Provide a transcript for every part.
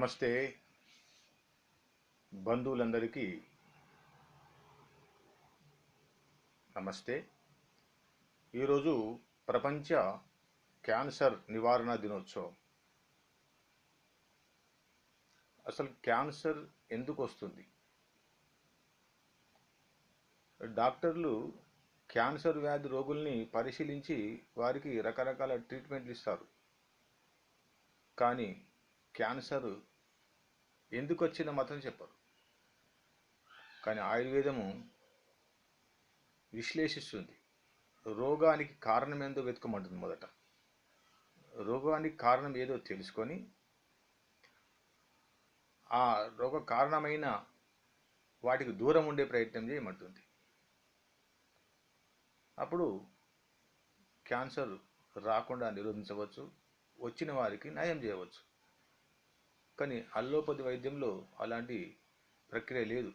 నమస్తే బంధువులందరికీ నమస్తే. ఈరోజు ప్రపంచ క్యాన్సర్ నివారణ దినోత్సవం. అసలు క్యాన్సర్ ఎందుకు వస్తుంది? డాక్టర్లు క్యాన్సర్ వ్యాధి రోగుల్ని పరిశీలించి వారికి రకరకాల ట్రీట్మెంట్లు ఇస్తారు. కానీ క్యాన్సర్ ఎందుకు వచ్చిందో మాత్రం చెప్పరు. కానీ ఆయుర్వేదము విశ్లేషిస్తుంది. రోగానికి కారణం ఏందో వెతుకమంటుంది. మొదట రోగానికి కారణం ఏదో తెలుసుకొని ఆ రోగ కారణమైన వాటికి దూరం ఉండే ప్రయత్నం చేయమంటుంది. అప్పుడు క్యాన్సర్ రాకుండా నిరోధించవచ్చు, వచ్చిన వారికి నయం చేయవచ్చు. కానీ అల్లోపతి వైద్యంలో అలాంటి ప్రక్రియ లేదు.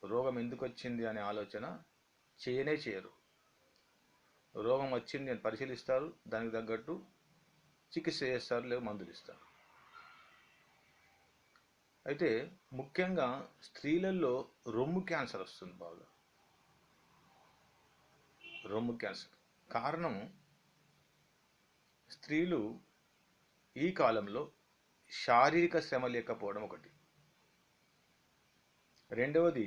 రోగం ఎందుకు వచ్చింది అనే ఆలోచన చేయరు. రోగం వచ్చింది అని పరిశీలిస్తారు, దానికి తగ్గట్టు చికిత్స చేస్తారు, లేదా మందులు ఇస్తారు. అయితే ముఖ్యంగా స్త్రీలలో రొమ్ము క్యాన్సర్ వస్తుంది. బాగా రొమ్ము క్యాన్సర్ కారణం స్త్రీలు ఈ కాలంలో శారీరక శ్రమ లేకపోవడం ఒకటి. రెండవది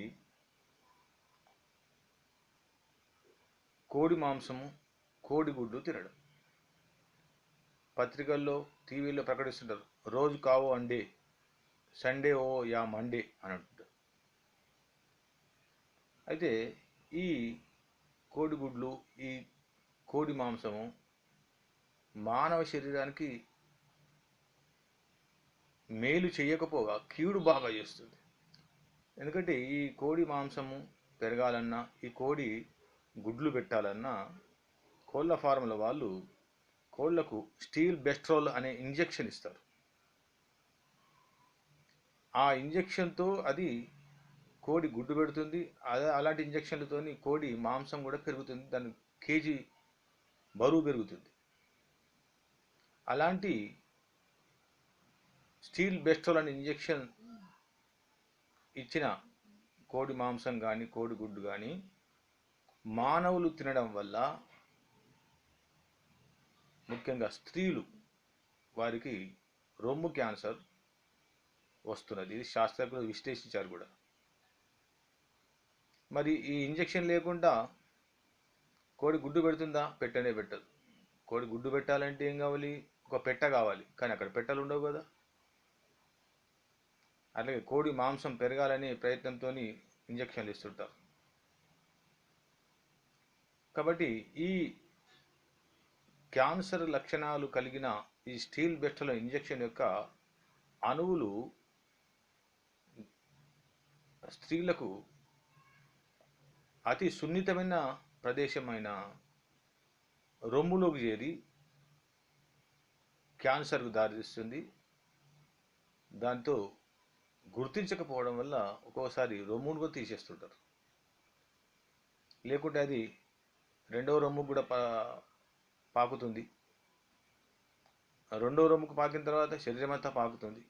కోడి మాంసము, కోడిగుడ్డు తినడం. పత్రికల్లో, టీవీలో ప్రకటిస్తుంటారు, రోజు కావు అండే, సండే ఓ యా మండే అని అంటుంటారు. అయితే ఈ కోడిగుడ్లు, ఈ కోడి మాంసము మానవ శరీరానికి మేలు చేయకపోగా కీడు బాగా చేస్తుంది. ఎందుకంటే ఈ కోడి మాంసము పెరగాలన్నా, ఈ కోడి గుడ్లు పెట్టాలన్నా కోళ్ళ ఫారంల వాళ్ళు కోళ్లకు స్టీల్ బెస్ట్రోల్ అనే ఇంజెక్షన్ ఇస్తారు. ఆ ఇంజెక్షన్తో అది కోడి గుడ్డు పెడుతుంది. అలాంటి ఇంజెక్షన్లతోని కోడి మాంసం కూడా పెరుగుతుంది, దాని కేజీ బరువు పెరుగుతుంది. అలాంటి స్టీల్ బెస్ట్రోల్ అనే ఇంజెక్షన్ ఇచ్చిన కోడి మాంసం కానీ, కోడి గుడ్డు కానీ మానవులు తినడం వల్ల, ముఖ్యంగా స్త్రీలు, వారికి రొమ్ము క్యాన్సర్ వస్తున్నది. ఇది శాస్త్రజ్ఞులు విశ్లేషించారు కూడా. మరి ఈ ఇంజెక్షన్ లేకుండా కోడి గుడ్డు పెడుతుందా? పెట్టనే పెట్టదు. కోడి గుడ్డు పెట్టాలంటే ఏం కావాలి? ఒక పెట్ట కావాలి. కానీ అక్కడ పెట్టలు ఉండవు కదా. అలాగే కోడి మాంసం పెరగాలనే ప్రయత్నంతో ఇంజెక్షన్లు ఇస్తుంటారు. కాబట్టి ఈ క్యాన్సర్ లక్షణాలు కలిగిన ఈ స్టీల్ బెస్ట్ల ఇంజెక్షన్ యొక్క అణువులు స్త్రీలకు అతి సున్నితమైన ప్రదేశమైన రొమ్ములోకి చేరి క్యాన్సర్కు దారితీస్తుంది. దాంతో గుర్తించకపోవడం వల్ల ఒక్కోసారి రొమ్మును కూడా తీసేస్తుంటారు. లేకుంటే అది రెండవ రొమ్ముకు కూడా పాకుతుంది. రెండవ రొమ్ముకు పాకిన తర్వాత శరీరం అంతా పాకుతుంది.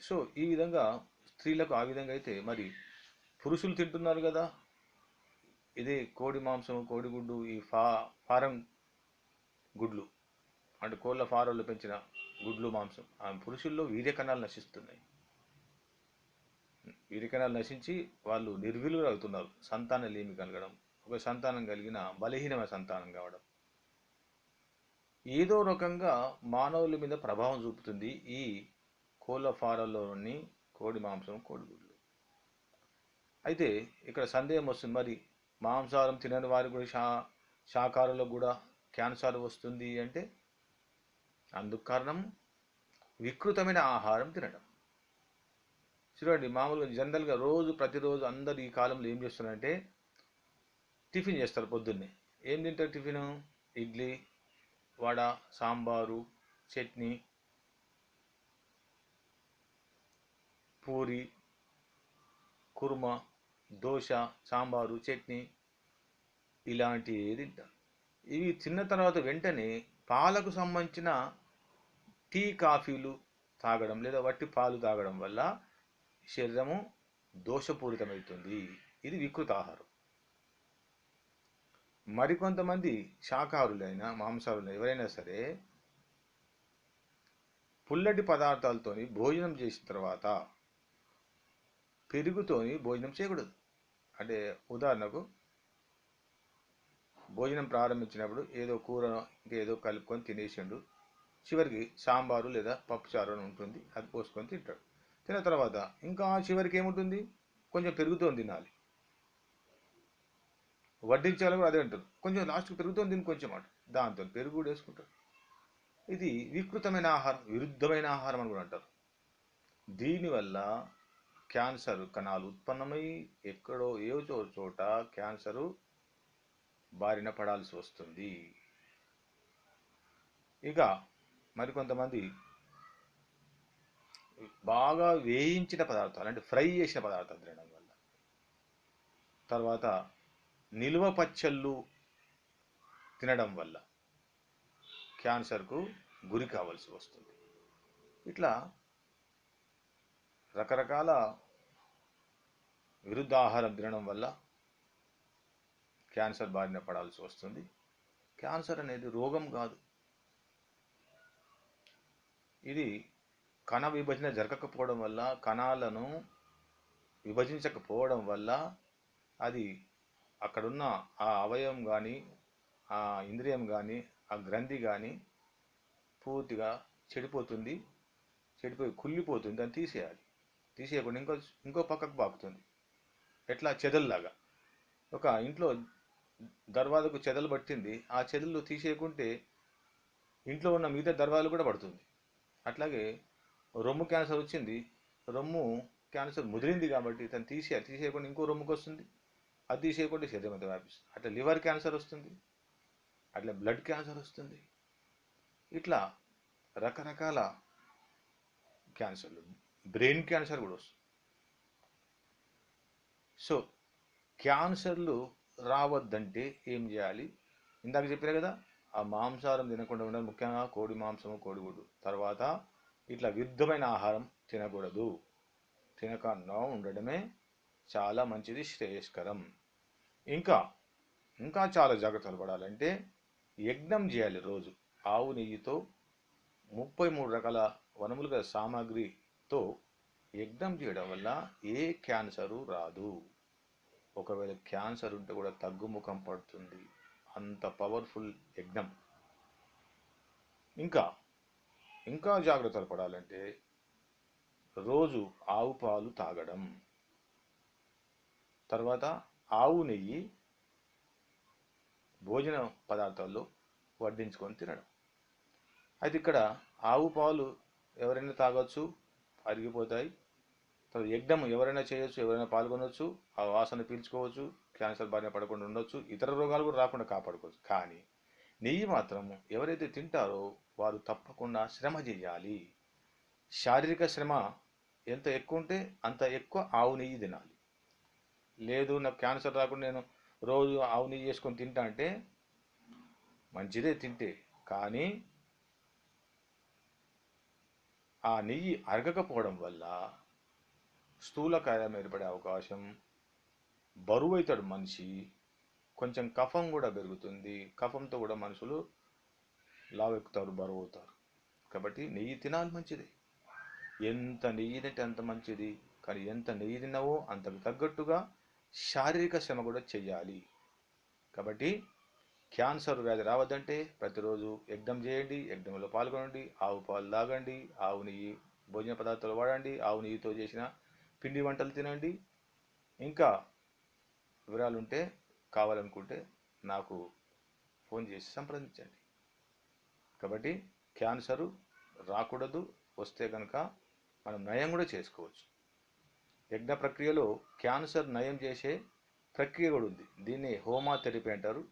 సో ఈ విధంగా స్త్రీలకు ఆ విధంగా అయితే, మరి పురుషులు తింటున్నారు కదా ఇదే కోడి మాంసం, కోడిగుడ్డు, ఈ ఫారం గుడ్లు అంటే కోళ్ళ ఫారంలో పెంచిన గుడ్లు, మాంసం, ఆ పురుషుల్లో వీర్యకణాలు నశిస్తున్నాయి. వీర్యకణాలు నశించి వాళ్ళు నిర్వీర్యులు అవుతున్నారు. సంతానం లేమి కలగడం, ఒక సంతానం కలిగిన బలహీనమైన సంతానం కావడం, ఏదో రకంగా మానవుల మీద ప్రభావం చూపుతుంది ఈ కోళ్ళ ఫారాల్లోని కోడి మాంసం, కోడిగుడ్లు. అయితే ఇక్కడ సందేహం వస్తుంది, మరి మాంసాహారం తినని వారికి కూడా శాకాహారంలో కూడా క్యాన్సర్ వస్తుంది అంటే అందుకు కారణం వికృతమైన ఆహారం తినడం. చూడండి, మామూలుగా జనరల్గా ప్రతిరోజు అందరు ఈ కాలంలో ఏం చేస్తున్నారంటే టిఫిన్ చేస్తారు. పొద్దున్నే ఏం తింటారు? టిఫిన్ ఇడ్లీ, వడ, సాంబారు, చట్నీ, పూరి, కుర్మా, దోశ, సాంబారు, చట్నీ ఇలాంటివి తింటారు. ఇవి తిన్న తర్వాత వెంటనే పాలకు సంబంధించిన టీ కాఫీలు తాగడం లేదా వట్టి పాలు తాగడం వల్ల శరీరము దోషపూరితమవుతుంది. ఇది వికృత ఆహారం. మరికొంతమంది శాకాహారులైన మాంసాహారులు ఎవరైనా సరే పుల్లటి పదార్థాలతోని భోజనం చేసిన తర్వాత పెరుగుతోని భోజనం చేయకూడదు. అంటే ఉదాహరణకు భోజనం ప్రారంభించినప్పుడు ఏదో కూర ఇంకేదో కలుపుకొని తినేసిండు, చివరికి సాంబారు లేదా పప్పుచారు అని ఉంటుంది, అది పోసుకొని తింటాడు. తిన్న తర్వాత ఇంకా చివరికి ఏముంటుంది, కొంచెం పెరుగుతోని తినాలి. వడ్డించాలి కూడా అదే అంటారు, కొంచెం లాస్ట్కి పెరుగుతోని తిని కొంచెం మాట, దాంతో పెరుగు కూడా వేసుకుంటారు. ఇది వికృతమైన ఆహారం, విరుద్ధమైన ఆహారం అని కూడా అంటారు. దీనివల్ల క్యాన్సర్ కణాలు ఉత్పన్నమై ఎక్కడో ఏదో చోట క్యాన్సరు బారిన పడాల్సి వస్తుంది. ఇక మరికొంతమంది బాగా వేయించిన పదార్థాలు అంటే ఫ్రై చేసిన పదార్థాలు తినడం వల్ల, తర్వాత నిల్వ పచ్చళ్ళు తినడం వల్ల క్యాన్సర్కు గురి కావాల్సి వస్తుంది. ఇట్లా రకరకాల విరుద్ధ ఆహారం తినడం వల్ల క్యాన్సర్ బారిన పడాల్సి వస్తుంది. క్యాన్సర్ అనేది రోగం కాదు, ఇది కణ విభజన జరగకపోవడం వల్ల, కణాలను విభజించకపోవడం వల్ల అది అక్కడున్న ఆ అవయవం కానీ, ఆ ఇంద్రియం కానీ, ఆ గ్రంథి కానీ పూర్తిగా చెడిపోతుంది, చెడిపోయి కుళ్ళిపోతుంది. దాన్ని తీసేయాలి. తీసేయకుండా ఇంకో పక్కకు పాకుతుంది. ఎట్లా చెదల్లాగా. ఒక ఇంట్లో దర్వాజకు చెదలు పట్టింది, ఆ చెదలు తీసేయకుంటే ఇంట్లో ఉన్న మిగతా దర్వాజలు కూడా పడుతుంది. అట్లాగే రొమ్ము క్యాన్సర్ వచ్చింది, రొమ్ము క్యాన్సర్ ముదిరింది కాబట్టి తను తీసేయాలి. తీసేయకుండా ఇంకో రొమ్ముకు వస్తుంది, అది తీసేయకుండా శరీరం అంతా వ్యాపిస్తుంది. అట్లా లివర్ క్యాన్సర్ వస్తుంది, అట్లా బ్లడ్ క్యాన్సర్ వస్తుంది. ఇట్లా రకరకాల క్యాన్సర్లు, బ్రెయిన్ క్యాన్సర్ కూడా వస్తుంది. సో క్యాన్సర్లు రావద్దంటే ఏం చేయాలి? ఇందాక చెప్పారు కదా, ఆ మాంసాహారం తినకుండా ఉండాలి, ముఖ్యంగా కోడి మాంసము, కోడిగుడ్డు. తర్వాత ఇట్లా విరుద్ధమైన ఆహారం తినకూడదు, తినకుండా ఉండడమే చాలా మంచిది, శ్రేయస్కరం. ఇంకా చాలా జాగ్రత్తలు పడాలంటే యజ్ఞం చేయాలి రోజు. ఆవు నెయ్యితో 33 రకాల వనములుగా సామాగ్రితో యజ్ఞం చేయడం వల్ల ఏ క్యాన్సరు రాదు. ఒకవేళ క్యాన్సర్ ఉంటే కూడా తగ్గుముఖం పడుతుంది, అంత పవర్ఫుల్ యజ్ఞం. ఇంకా జాగ్రత్తలు పడాలంటే రోజు ఆవు పాలు తాగడం, తర్వాత ఆవు నెయ్యి భోజన పదార్థాల్లో వడ్డించుకొని తినడం. అయితే ఇక్కడ ఆవు పాలు ఎవరైనా తాగొచ్చు, అరిగిపోతాయి. తర్వాత యజ్ఞం ఎవరైనా చేయొచ్చు, ఎవరైనా పాల్గొనవచ్చు, ఆ వాసన పీల్చుకోవచ్చు, క్యాన్సర్ బారిన పడకుండా ఉండొచ్చు, ఇతర రోగాలు కూడా రాకుండా కాపాడుకోవచ్చు. కానీ నెయ్యి మాత్రం ఎవరైతే తింటారో వారు తప్పకుండా శ్రమ చేయాలి. శారీరక శ్రమ ఎంత ఎక్కువ ఉంటే అంత ఎక్కువ ఆవు నెయ్యి తినాలి. లేదు నాకు క్యాన్సర్ రాకుండా నేను రోజు ఆవు నెయ్యి చేసుకొని తింటా అంటే మంచిదే తింటే, కానీ ఆ నెయ్యి అరగకపోవడం వల్ల స్థూలకాయం ఏర్పడే అవకాశం, బరువు అవుతాడు మనిషి, కొంచెం కఫం కూడా పెరుగుతుంది, కఫంతో కూడా మనుషులు లావెక్కుతారు, బరువు అవుతారు. కాబట్టి నెయ్యి తినాలి, మంచిది. ఎంత నెయ్యి తింటే అంత మంచిది. కానీ ఎంత నెయ్యి తిన్నావో అంతకు తగ్గట్టుగా శారీరక శ్రమ కూడా చెయ్యాలి. కాబట్టి క్యాన్సర్ వ్యాధి రావద్దంటే ప్రతిరోజు యజ్ఞం చేయండి, యజ్ఞంలో పాల్గొనండి, ఆవు పాలు తాగండి, ఆవు నెయ్యి భోజన పదార్థాలు వాడండి, ఆవు నెయ్యితో చేసిన పిండి వంటలు తినండి. ఇంకా వివరాలు ఉంటే కావాలనుకుంటే నాకు ఫోన్ చేసి సంప్రదించండి. కాబట్టి క్యాన్సరు రాకూడదు, వస్తే కనుక మనం నయం కూడా చేసుకోవచ్చు. యజ్ఞ ప్రక్రియలో క్యాన్సర్ నయం చేసే ప్రక్రియ కూడా ఉంది, దీన్ని హోమాథెరపీ అంటారు.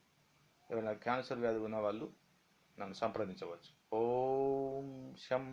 ఎవరైనా క్యాన్సర్ వ్యాధి ఉన్న వాళ్ళు నన్ను సంప్రదించవచ్చు. ఓం శం